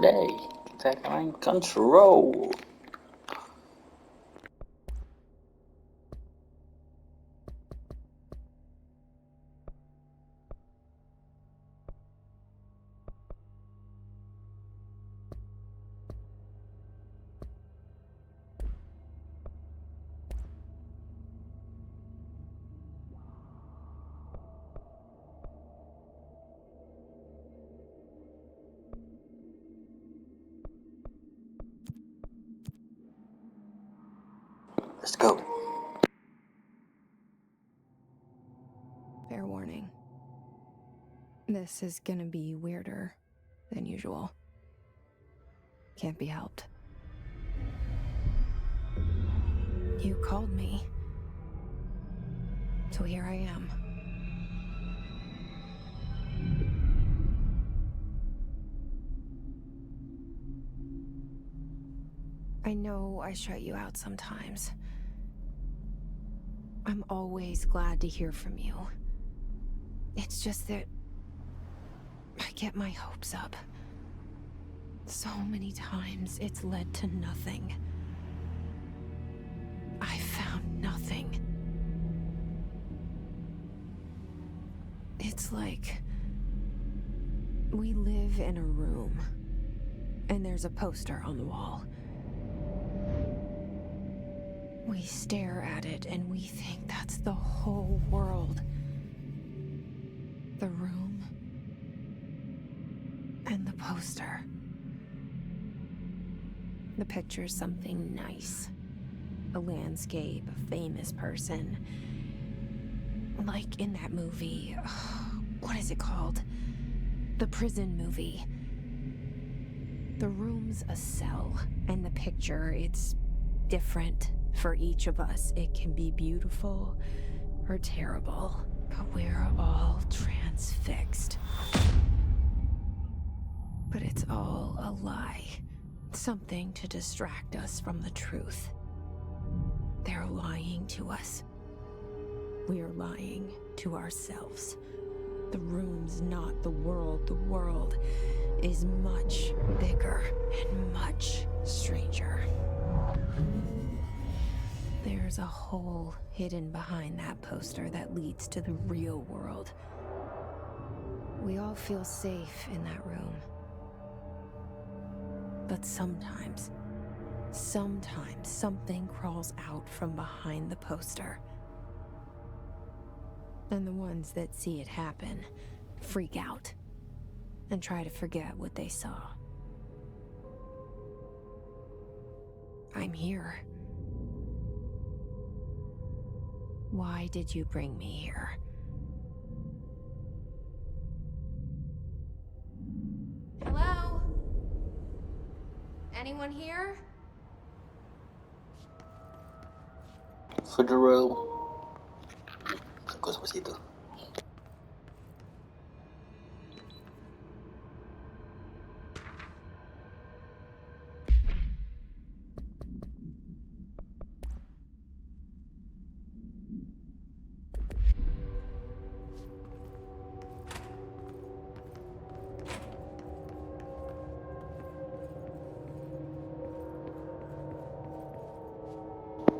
today kita akan main Control. Let's go. Fair warning. This is gonna be weirder than usual. Can't be helped. You called me. So here I am. I know I shut you out sometimes. I'm always glad to hear from you. It's just that I get my hopes up. So many times it's led to nothing. I found nothing. It's like we live in a room, and there's a poster on the wall. We stare at it and we think that's the whole world. The room and the poster. The picture's something nice. A landscape, a famous person. Like in that movie, what is it called? The prison movie. The room's a cell, and the picture, it's different for each of us. It can be beautiful or terrible, but we're all transfixed. But it's all a lie. Something to distract us from the truth. They're lying to us. We're lying to ourselves. The room's not the world. The world is much bigger and much stranger. There's a hole hidden behind that poster that leads to the real world. We all feel safe in that room. But sometimes something crawls out from behind the poster. And the ones that see it happen freak out and try to forget what they saw. I'm here. Why did you bring me here? Hello? Anyone here? Federal. Takut sama situ.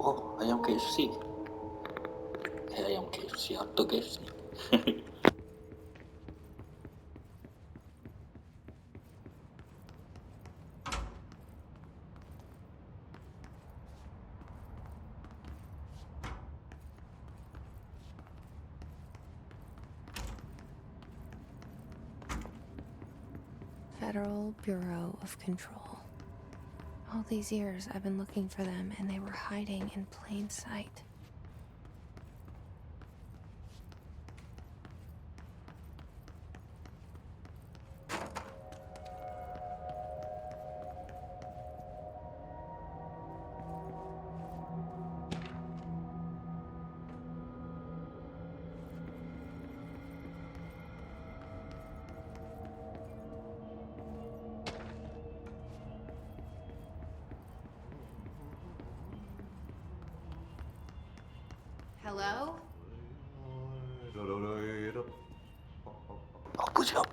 Oh, ayam KFC. Ayam KFC atau KFC. Federal Bureau of Control. All these years I've been looking for them, and they were hiding in plain sight. Hello? Apa siap?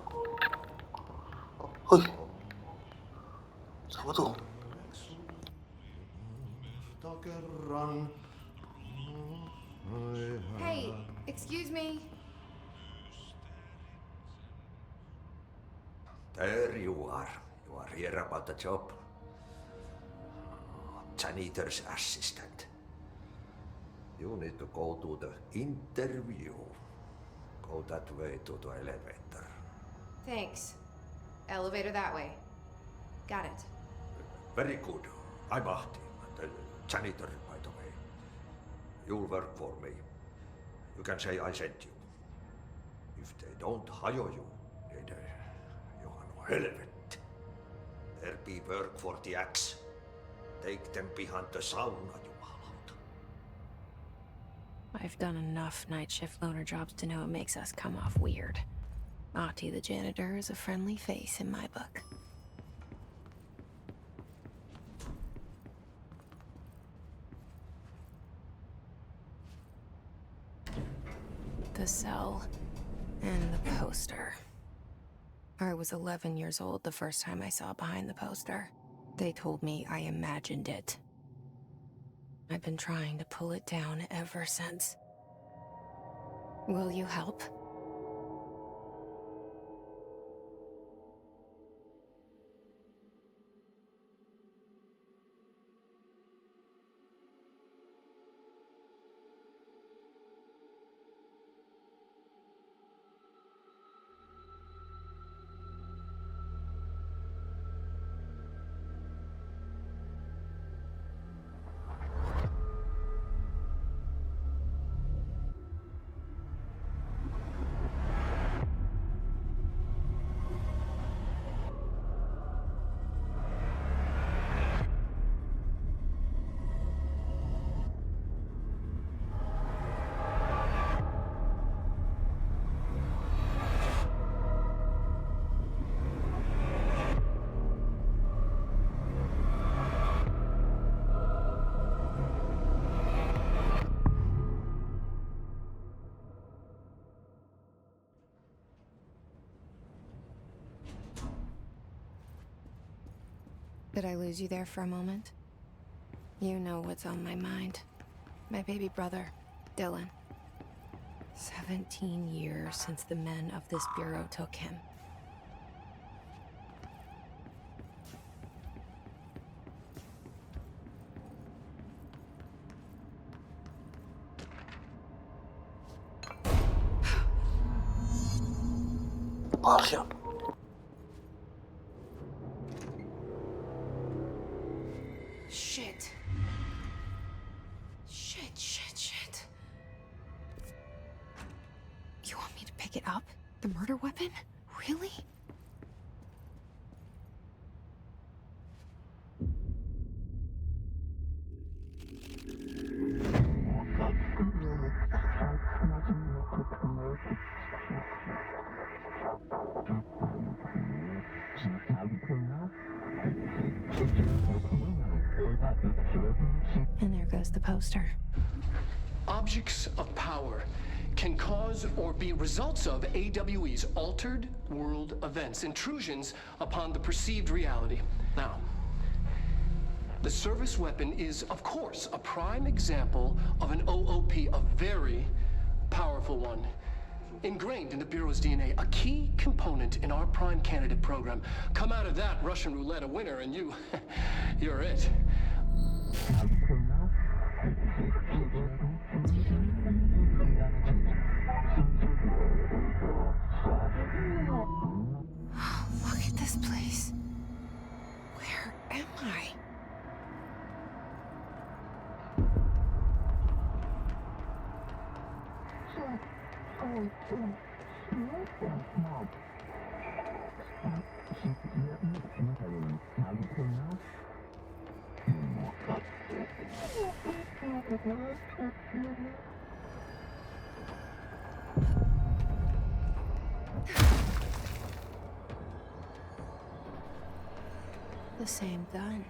Hoi. kerran. Hey, excuse me. There you are. You are here about the job. Janitor's assistant. You need to go to the interview. Go that way to the elevator. Thanks. Elevator that way. Got it. Very good. I'm Ahti, the janitor, by the way. You'll work for me. You can say I sent you. If they don't hire you, then you are no helvet. There be work for the axe. Take them behind the sauna, jumalauta. I've done enough night shift loner jobs to know it makes us come off weird. Ahti the janitor is a friendly face in my book. The cell and the poster. I was 11 years old the first time I saw behind the poster. They told me I imagined it. I've been trying to pull it down ever since. Will you help? Did I lose you there for a moment? You know what's on my mind. My baby brother, Dylan. 17 years since the men of this bureau took him. Paljon. Shit. Shit. You want me to pick it up? The murder weapon? Really? And there goes the poster. Objects of power can cause or be results of AWE's altered world events, intrusions upon the perceived reality. Now, the service weapon is, of course, a prime example of an OOP, a very powerful one. Ingrained in the Bureau's DNA, a key component in our prime candidate program. Come out of that Russian roulette a winner and you're it. Look at this place. Where am I? The same gun.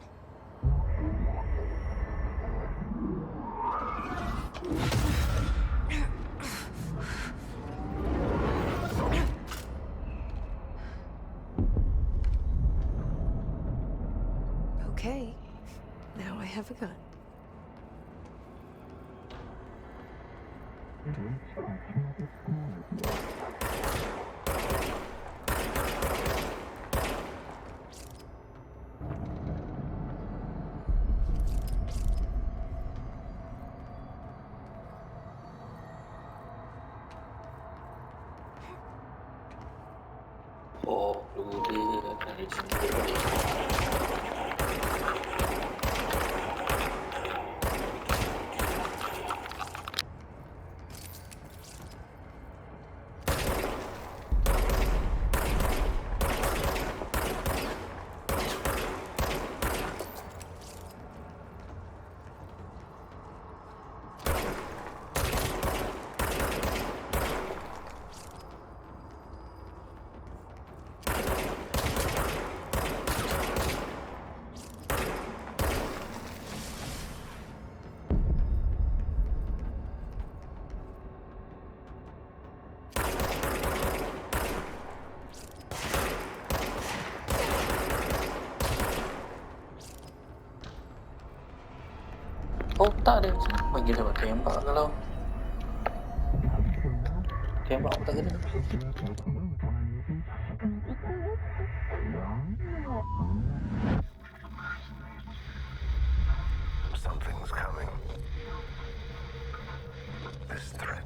Okay, now I have a gun. Oh, dulu dia dari sini. Oh tak ada, bagi dapat tembak kalau tembak tak kena. Something's coming. This threat.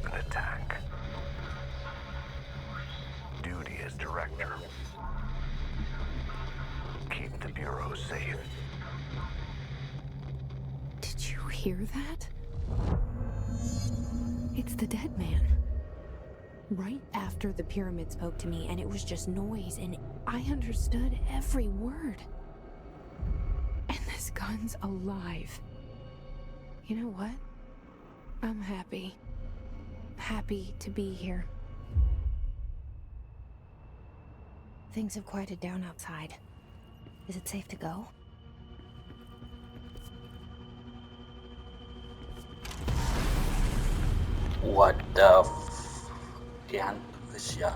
An attack. Duty as director. Keep the Bureau safe. Did you hear that? It's the dead man. Right after the pyramid spoke to me, and it was just noise, and I understood every word. And this gun's alive. You know what? I'm happy. Happy to be here. Things have quieted down outside. Is it safe to go? What the dihantu ke sial.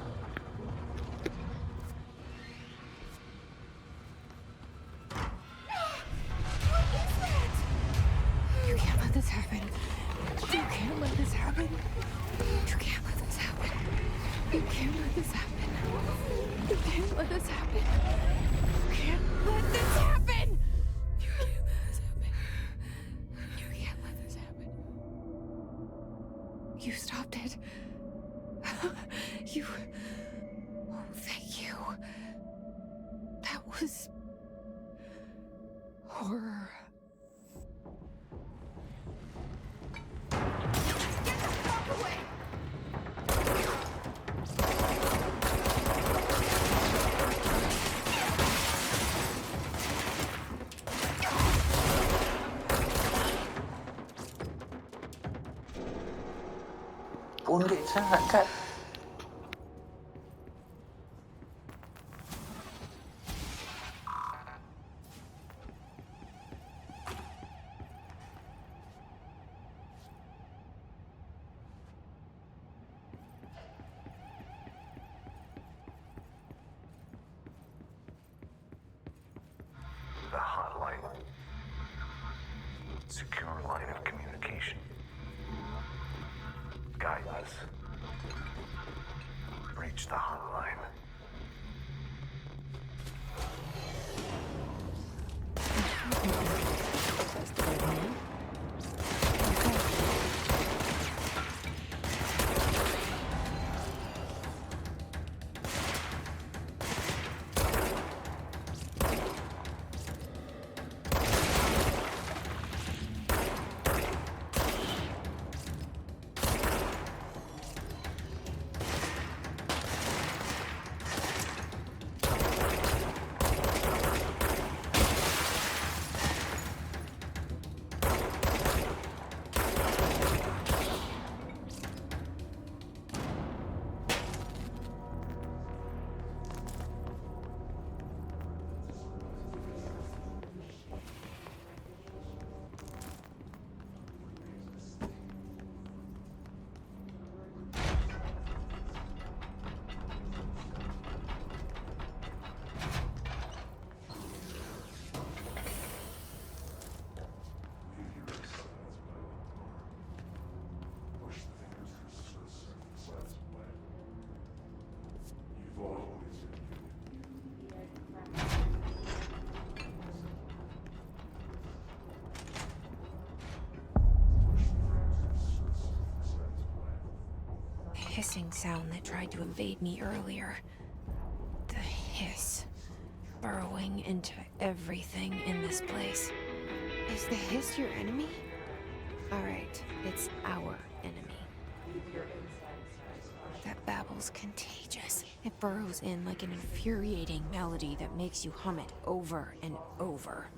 You can't let this happen. You can't let this happen. You can't let this happen. You can't let this happen. You can't let this happen. You can't let this happen. You can't let this happen. You can't let this happen. You stopped it. You... Oh, thank you. That was... horror. Pundit sangat kan. The hotline. Secure line of communication. Guidance. Reach the hotline. That's the dead man. hissing sound that tried to invade me earlier. The hiss. Burrowing into everything in this place. Is the hiss your enemy? Alright, it's our enemy. That babble's contagious. It burrows in like an infuriating melody that makes you hum it over and over.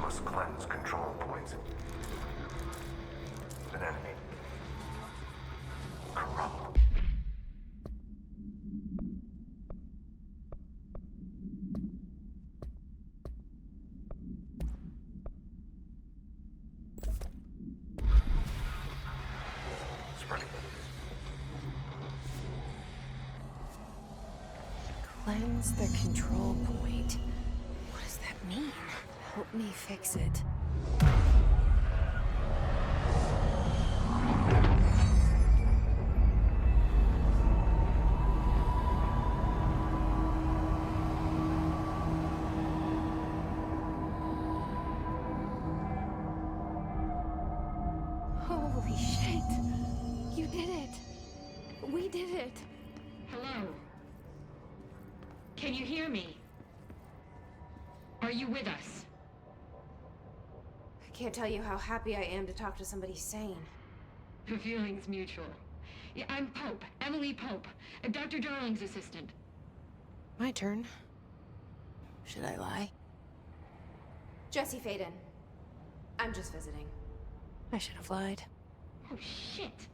Must cleanse control points. An enemy. Corrupt. Spreading. Cleanse the control point. What does that mean? Help me fix it. Holy shit! You did it! We did it! Hello? Can you hear me? Are you with us? I can't tell you how happy I am to talk to somebody sane. The feeling's mutual. Yeah, I'm Pope, Emily Pope, Dr. Darling's assistant. My turn. Should I lie? Jesse Faden. I'm just visiting. I should have lied. Oh, shit.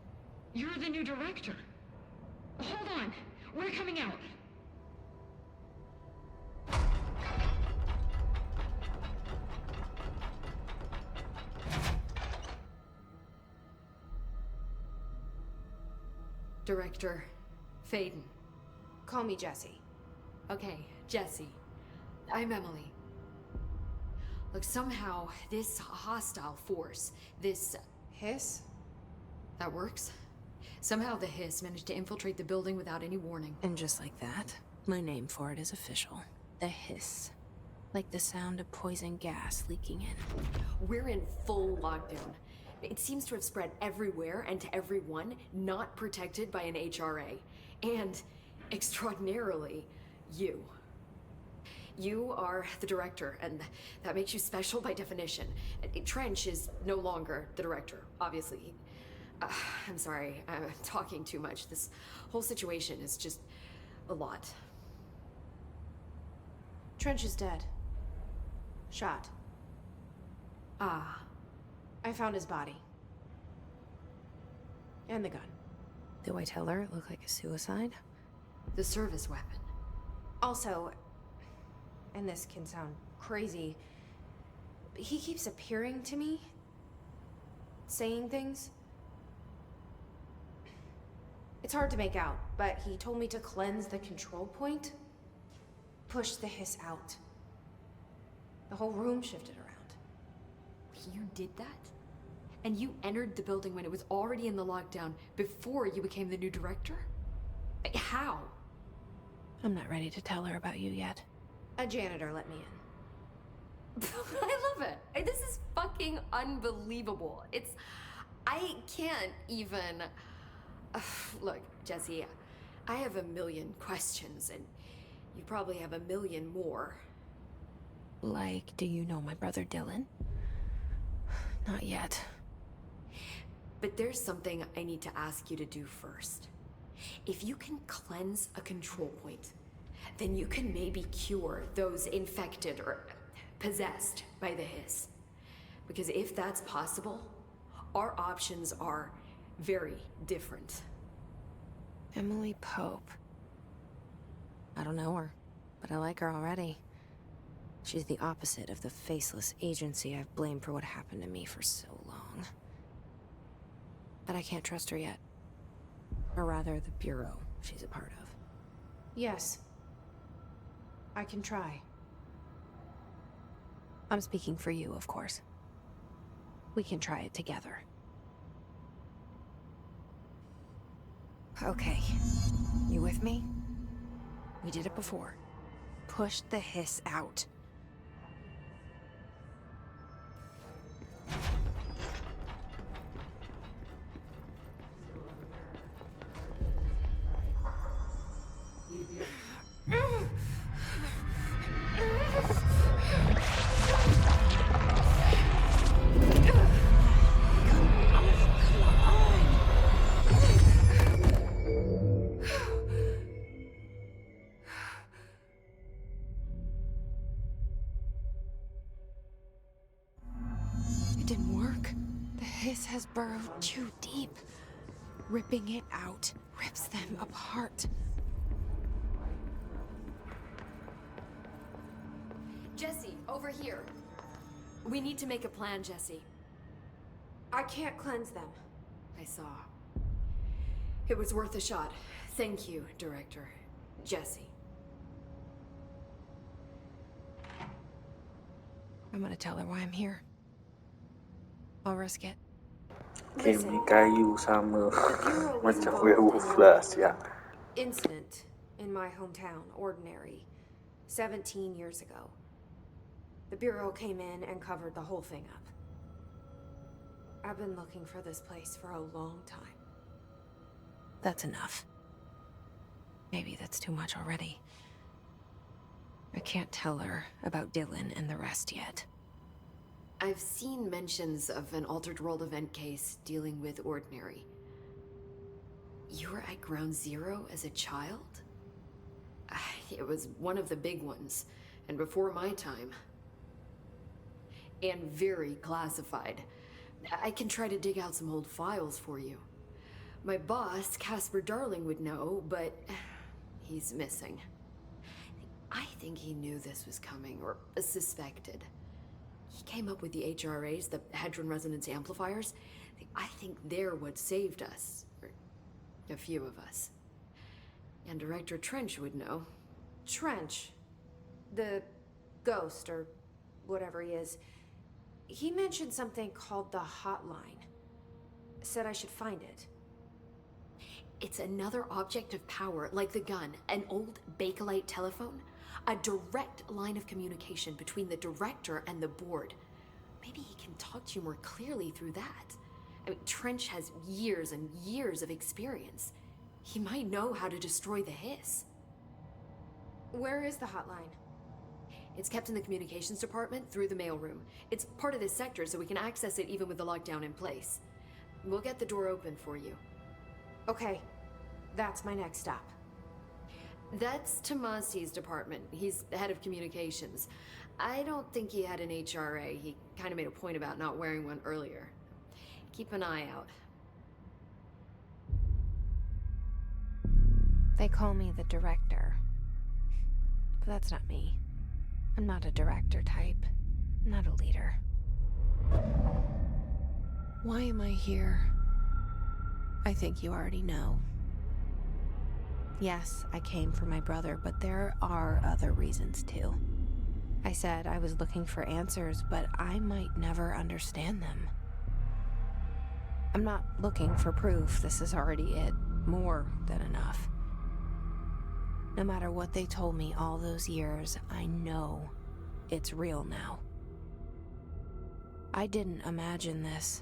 You're the new director. Hold on. We're coming out. Director Faden. Call me Jesse. Okay, Jesse. I'm Emily. Look, somehow this hostile force, this... Hiss? that works? Somehow the hiss managed to infiltrate the building without any warning. And just like that, my name for it is official. The hiss. Like the sound of poison gas leaking in. We're in full lockdown. It seems to have spread everywhere and to everyone not protected by an HRA. And, extraordinarily, you. You are the director, and that makes you special by definition. Trench is no longer the director, obviously. I'm sorry, I'm talking too much. This whole situation is just a lot. Trench is dead. Shot. Ah. I found his body. And the gun. Do I tell her it looked like a suicide? The service weapon. Also, and this can sound crazy, but he keeps appearing to me. Saying things. It's hard to make out, but he told me to cleanse the control point. Push the hiss out. The whole room shifted around. You did that? And you entered the building when it was already in the lockdown before you became the new director? How? I'm not ready to tell her about you yet. A janitor let me in. I love it. This is fucking unbelievable. I can't even... Look, Jesse, I have a million questions, and you probably have a million more. Like, do you know my brother Dylan? Not yet. But there's something I need to ask you to do first. If you can cleanse a control point, then you can maybe cure those infected or possessed by the hiss. Because if that's possible, our options are very different. Emily Pope. I don't know her, but I like her already. She's the opposite of the faceless agency I've blamed for what happened to me for so long. But I can't trust her yet. Or rather, the Bureau she's a part of. Yes. I can try. I'm speaking for you, of course. We can try it together. Okay. You with me? We did it before. Push the hiss out. It didn't work. The hiss has burrowed too deep. Ripping it out rips them apart. Jesse, over here. We need to make a plan, Jesse. I can't cleanse them. I saw. It was worth a shot. Thank you, Director. Jesse. I'm gonna tell her why I'm here. I'll risk it. เกมนี้ใกล้อยู่เสมอ The Bureau มัน was จะ involved เวล in ฟลา a เสียง incident in my hometown, Ordinary, 17 years ago. The Bureau came in and covered the whole thing up. I've been looking for this place for a long time. That's enough. Maybe that's too much already. I can't tell her about Dylan and the rest yet. I've seen mentions of an Altered World event case dealing with Ordinary. You were at Ground Zero as a child? It was one of the big ones, and before my time. And very classified. I can try to dig out some old files for you. My boss, Casper Darling, would know, but he's missing. I think he knew this was coming, or suspected. He came up with the HRAs, the Hadron Resonance Amplifiers. I think they're what saved us. Or a few of us. And Director Trench would know. Trench, the ghost, or whatever he is, he mentioned something called the hotline. Said I should find it. It's another object of power, like the gun, an old Bakelite telephone. A direct line of communication between the director and the board. Maybe he can talk to you more clearly through that. I mean, Trench has years and years of experience. He might know how to destroy the hiss. Where is the hotline? It's kept in the communications department through the mailroom. It's part of this sector, so we can access it even with the lockdown in place. We'll get the door open for you. Okay, that's my next stop. That's Tomasi's department. He's the head of communications. I don't think he had an HRA. He kind of made a point about not wearing one earlier. Keep an eye out. They call me the director. But that's not me. I'm not a director type. I'm not a leader. Why am I here? I think you already know. Yes, I came for my brother, but there are other reasons too. I said I was looking for answers, but I might never understand them. I'm not looking for proof. This is already it. More than enough. No matter what they told me all those years, I know it's real now. I didn't imagine this.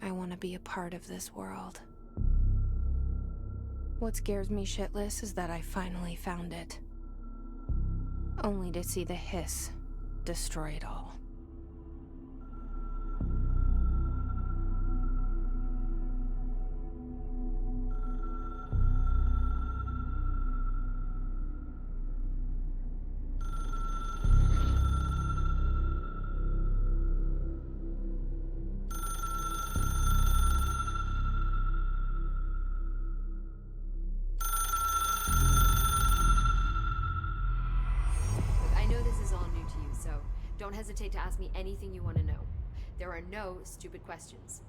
I want to be a part of this world. What scares me shitless is that I finally found it. Only to see the hiss destroy it all. Don't hesitate to ask me anything you want to know. There are no stupid questions.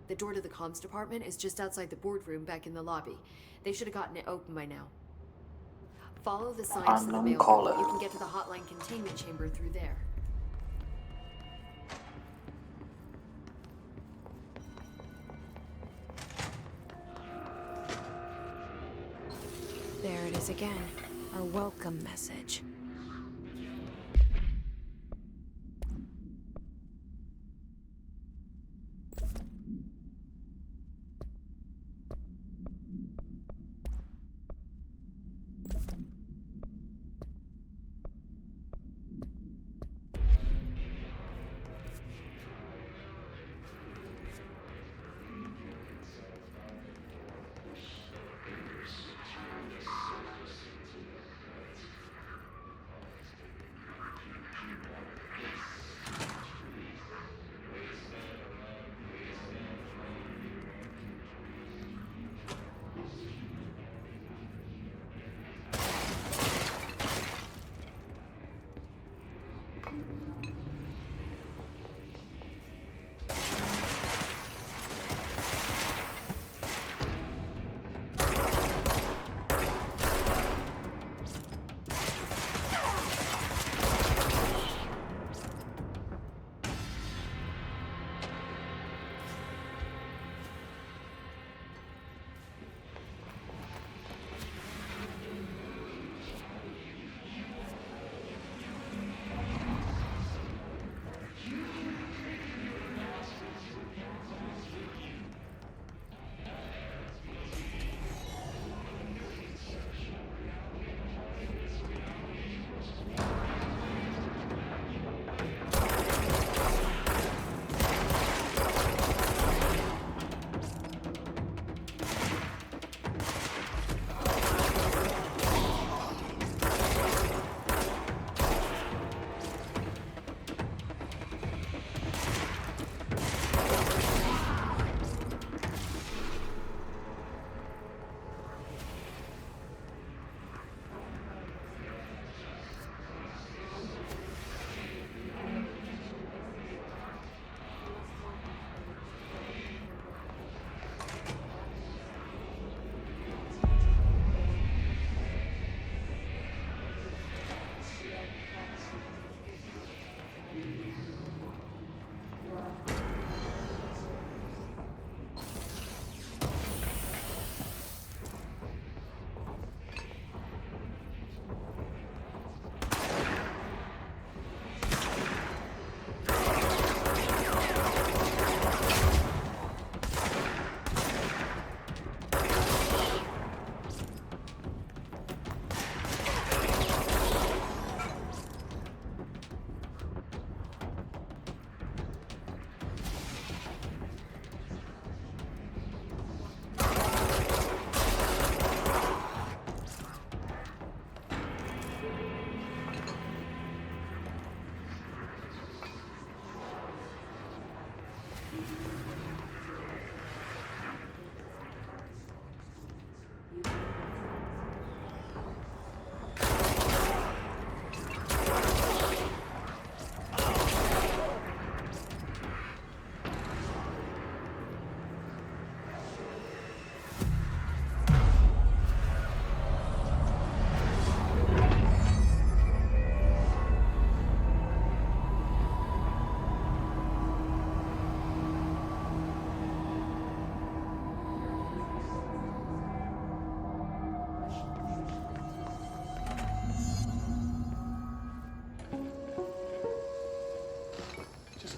The door to the comms department is just outside the boardroom back in the lobby. They should have gotten it open by now. Follow the signs to the Unknown mailroom. caller. You can get to the hotline containment chamber through there. There it is again. Our welcome message.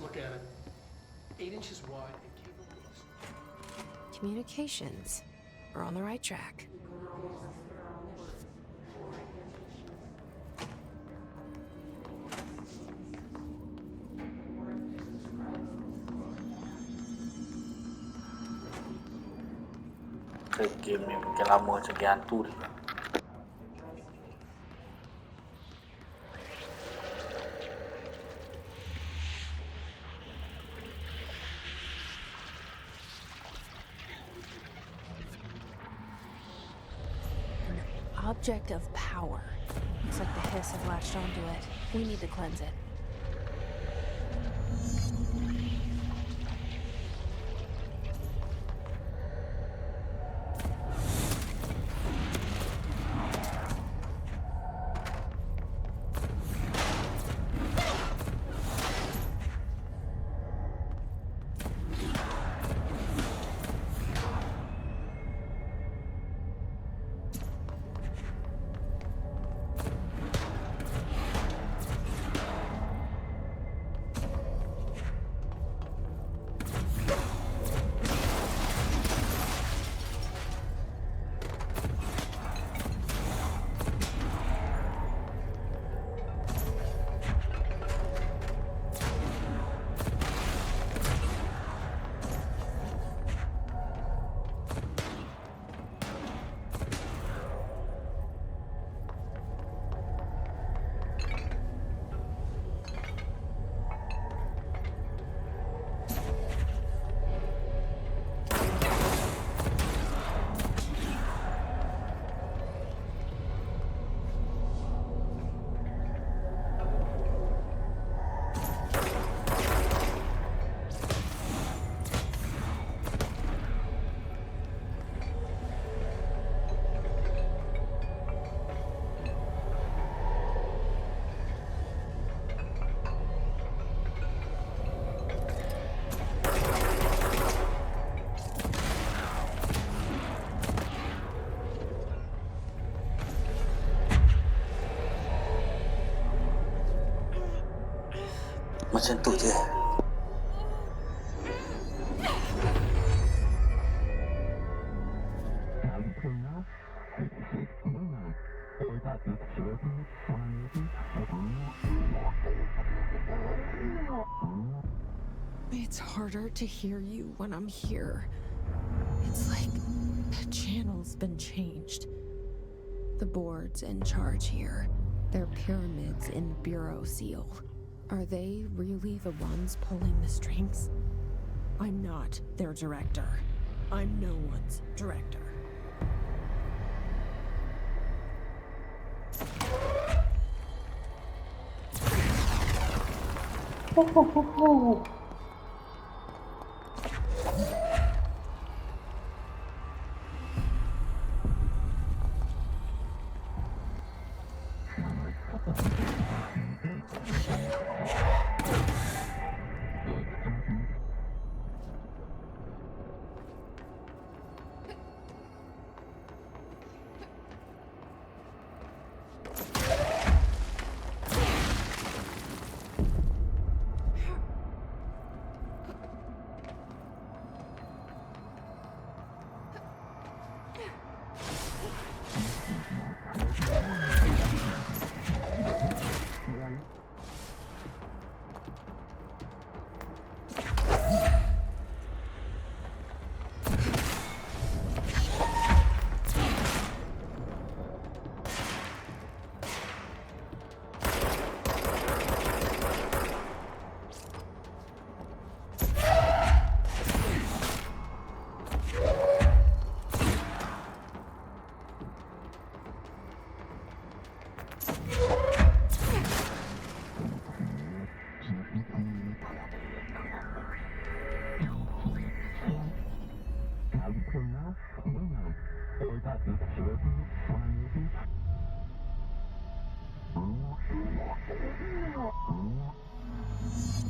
Look at it. 8 inches wide and capable of... Communications. We're on the right track. Game ni mungkin lama segi hantu dia. Object of power. Looks like the hiss have latched onto it. We need to cleanse it. macam tu je. It's harder to hear you when I'm here. It's like the channel's been changed. The board's in charge here. They're pyramids in Bureau Seal. Are they really the ones pulling the strings? I'm not their director. I'm no one's director.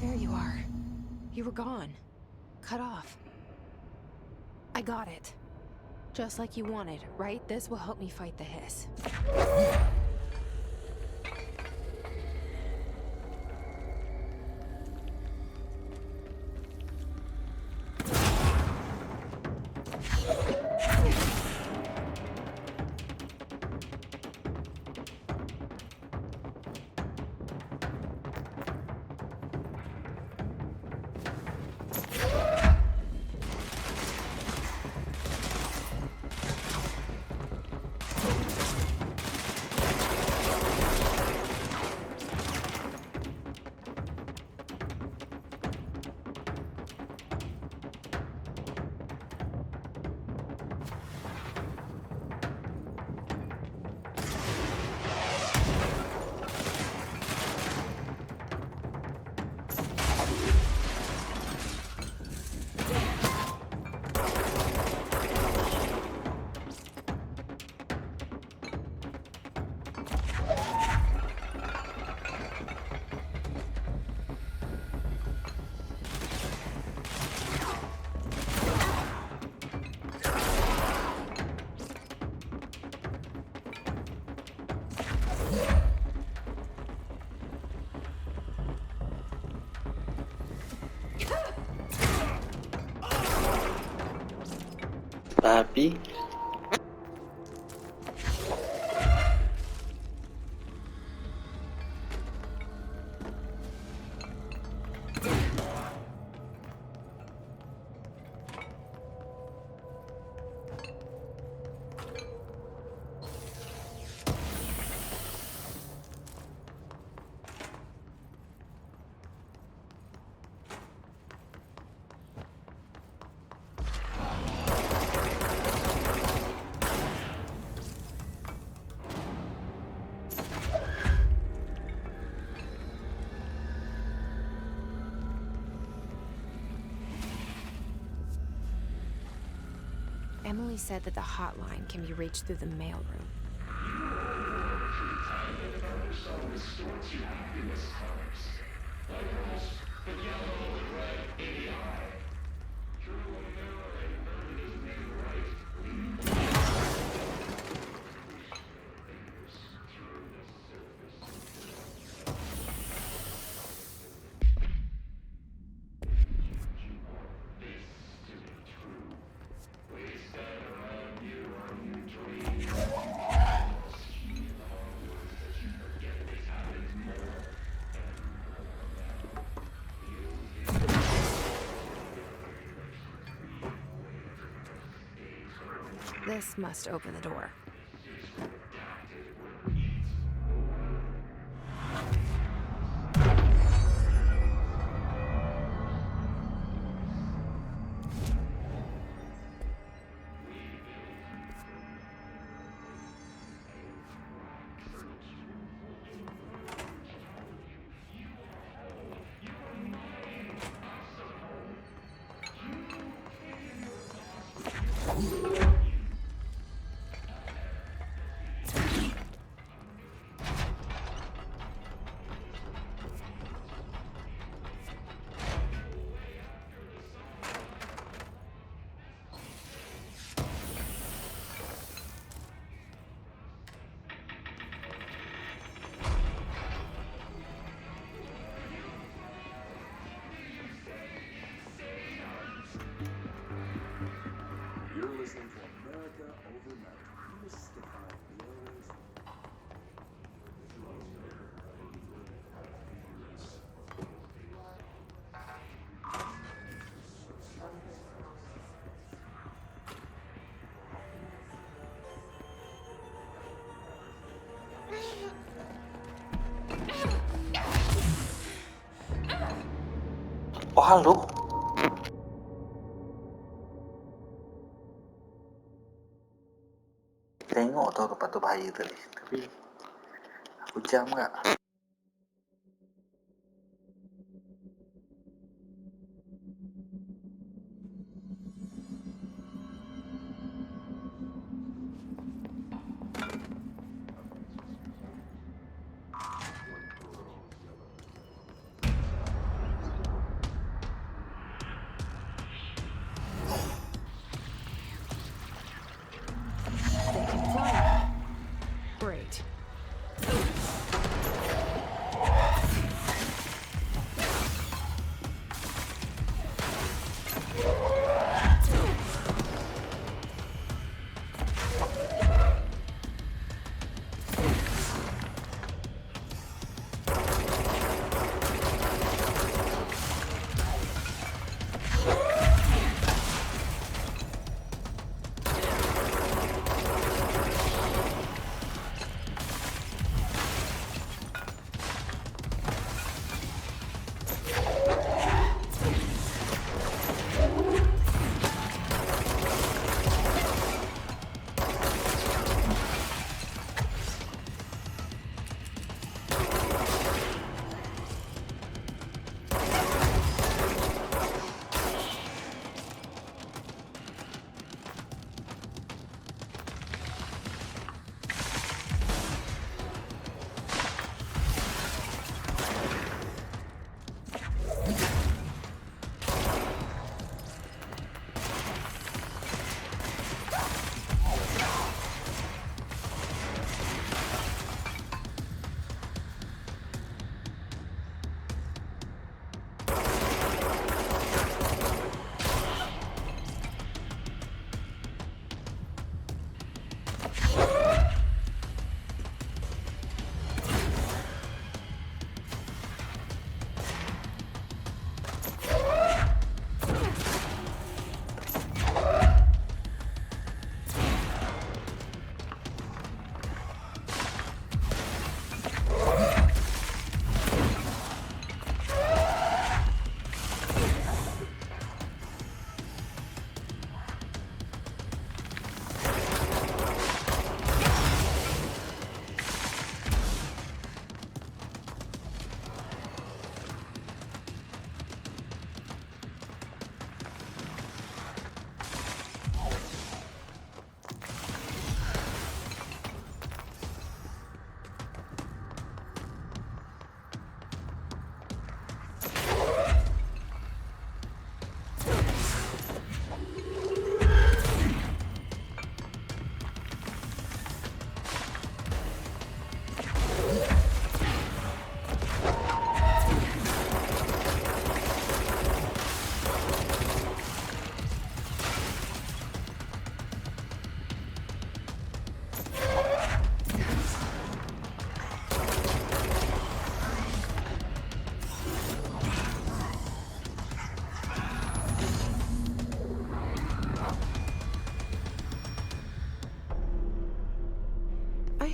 There you are. You were gone. Cut off. I got it. Just like you wanted, right? This will help me fight the hiss. Tapi Emily said that the hotline can be reached through the mailroom. This must open the door. You're listening to America Over Matter. Mystifying the airwaves. Oh halo. Tengok tau tempat tu bahaya tadi. Tapi aku jam gak? They can fly. Great.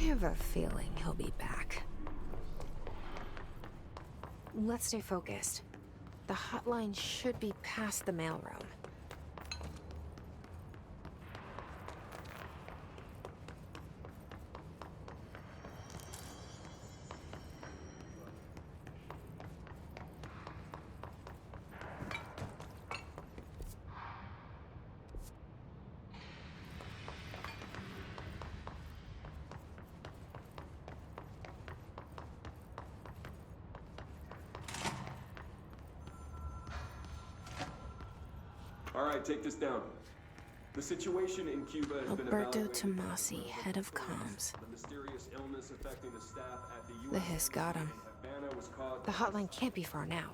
have a feeling he'll be back. Let's stay focused. The hotline should be past the mailroom. All right, take this down. The situation in Cuba has been Alberto evaluated. Tomasi, head of comms. The mysterious illness affecting the staff at the U.S. The hiss got him. Havana was caused. The hotline can't be far now.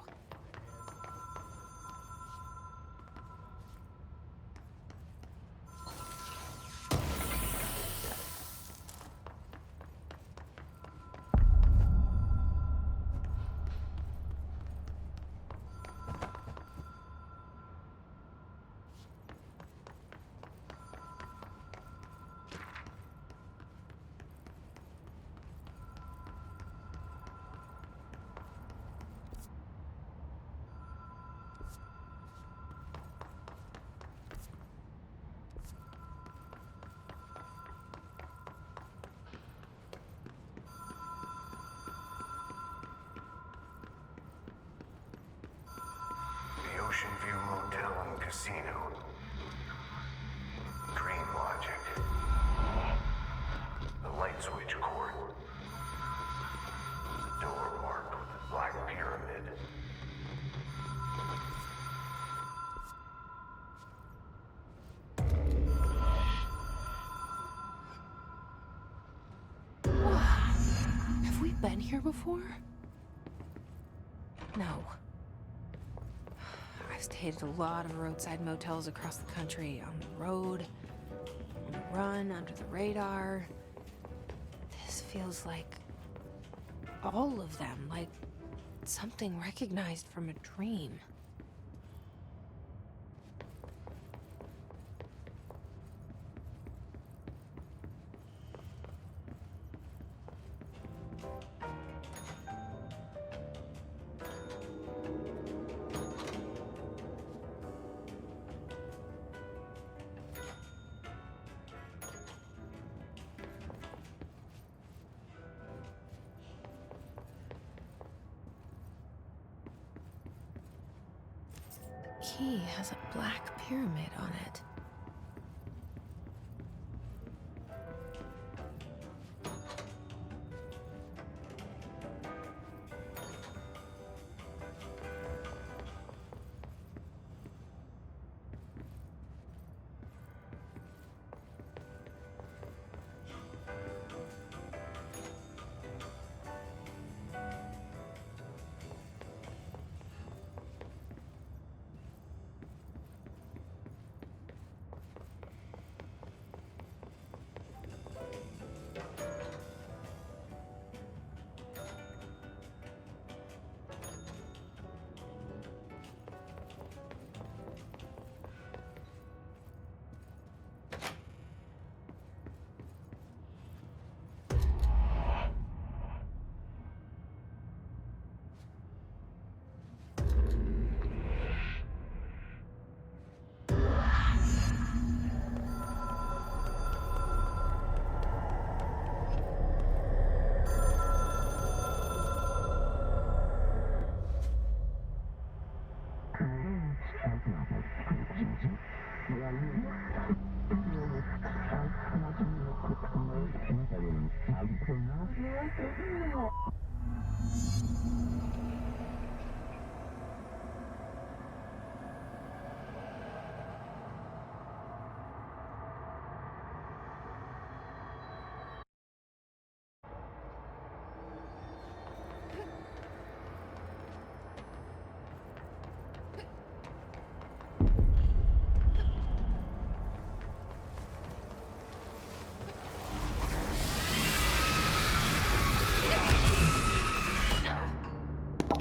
The Ocean View Motel and Casino. Dream Logic. The light switch cord. The door marked with the Black Pyramid. Have we been here before? No. I've stayed at a lot of roadside motels across the country, on the road, on the run, under the radar. This feels like all of them, like something recognized from a dream. Key has a black pyramid on it.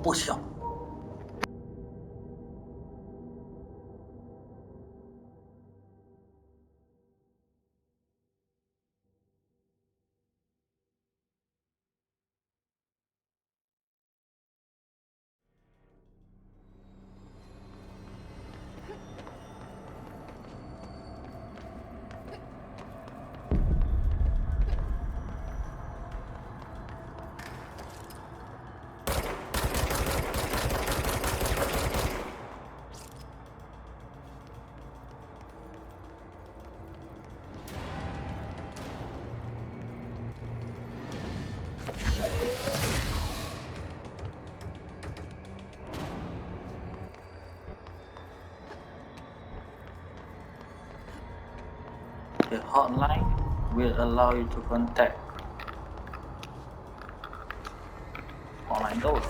不小。hotline will allow you to contact online those.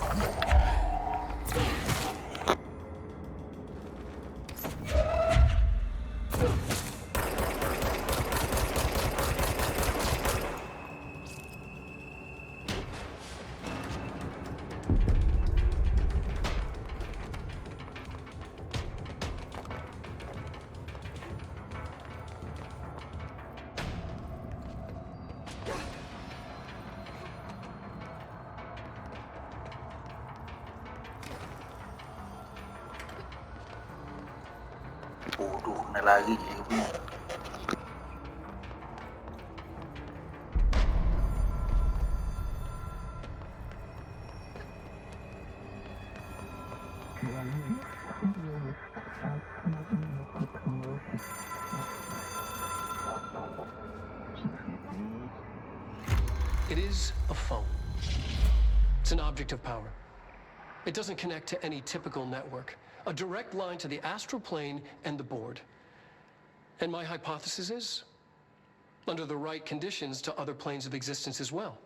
Waduh, kena lari dia punya. It is a phone. It's an object of power. It doesn't connect to any typical network. A direct line to the astral plane and the board. And my hypothesis is, under the right conditions, to other planes of existence as well.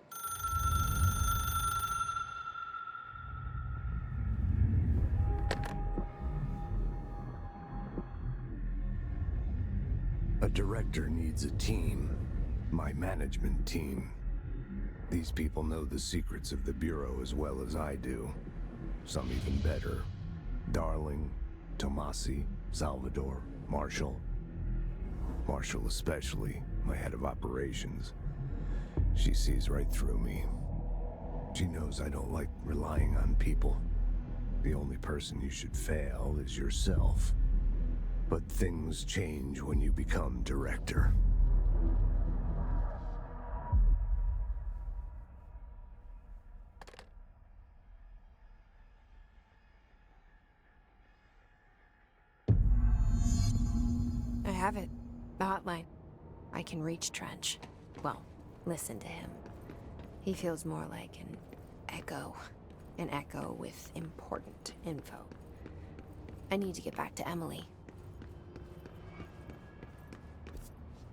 A director needs a team. My management team. These people know the secrets of the Bureau as well as I do. Some even better. Darling, Tomasi, Salvador, Marshall. Marshall especially, my head of operations. She sees right through me. She knows I don't like relying on people. The only person you should fail is yourself. But things change when you become director. I have it. The hotline. I can reach Trench. Well, listen to him. He feels more like an echo. An echo with important info. I need to get back to Emily.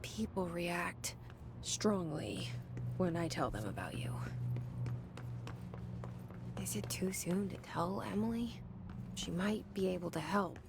People react strongly when I tell them about you. Is it too soon to tell Emily? She might be able to help.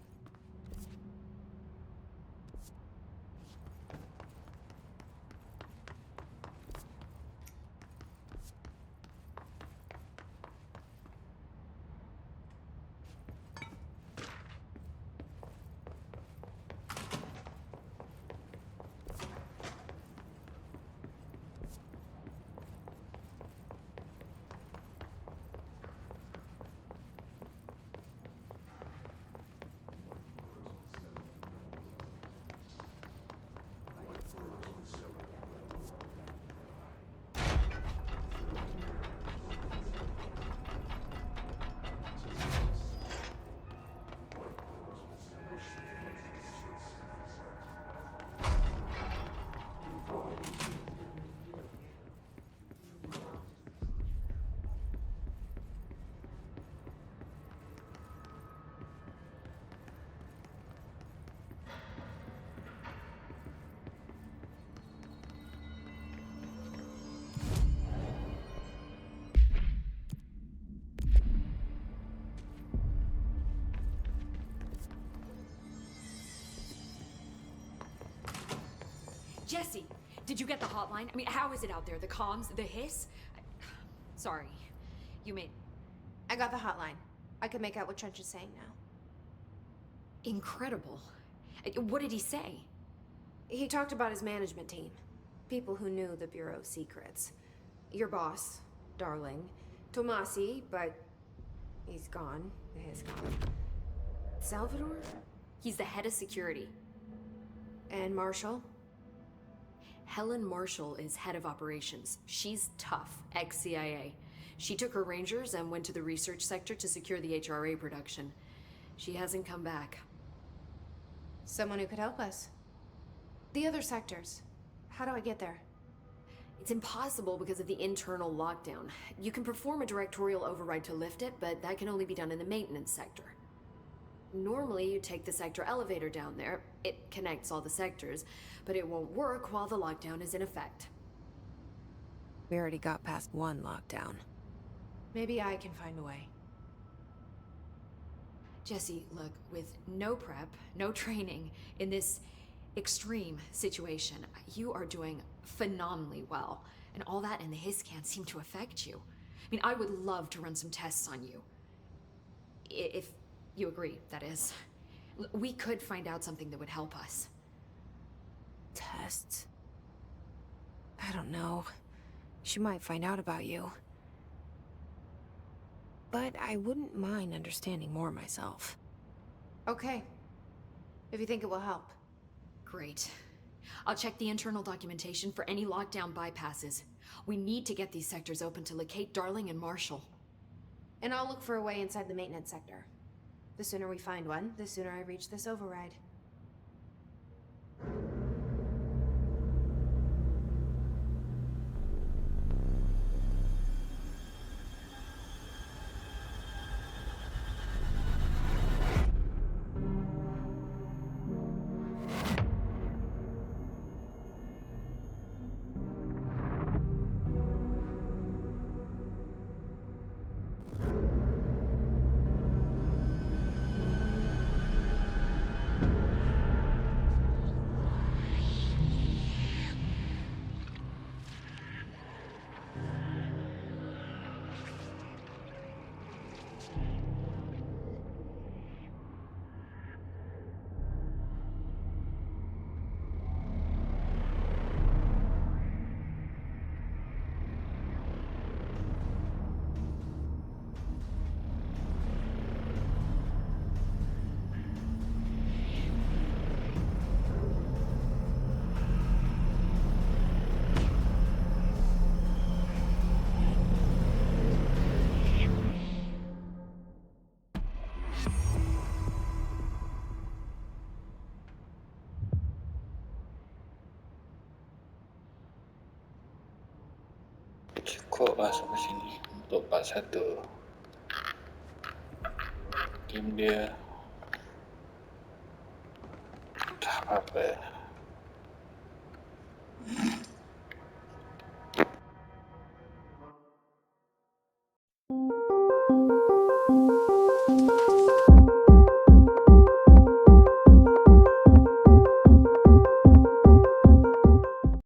Jesse, did you get the hotline? I mean, how is it out there? The comms, the hiss? Sorry, you made... I got the hotline. I can make out what Trench is saying now. Incredible. What did he say? He talked about his management team. People who knew the Bureau's secrets. Your boss, Darling. Tomasi, but he's gone. He's gone. Salvador? He's the head of security. And Marshall? Helen Marshall is head of operations. She's tough, ex-CIA. She took her Rangers and went to the research sector to secure the HRA production. She hasn't come back. Someone who could help us. The other sectors. How do I get there? It's impossible because of the internal lockdown. You can perform a directorial override to lift it, but that can only be done in the maintenance sector. Normally, you take the sector elevator down there. It connects all the sectors, but it won't work while the lockdown is in effect. We already got past one lockdown. Maybe I can find a way. Jesse, look, with no prep, no training, in this extreme situation, you are doing phenomenally well. And all that and the hiss can't seem to affect you. I mean, I would love to run some tests on you. If you agree, that is. We could find out something that would help us. Tests? I don't know. She might find out about you. But I wouldn't mind understanding more myself. Okay. If you think it will help. Great. I'll check the internal documentation for any lockdown bypasses. We need to get these sectors open to locate Darling and Marshall. And I'll look for a way inside the maintenance sector. The sooner we find one, the sooner I reach this override. Cukup lah sampai sini untuk part 1. Game dia tak apa-apa.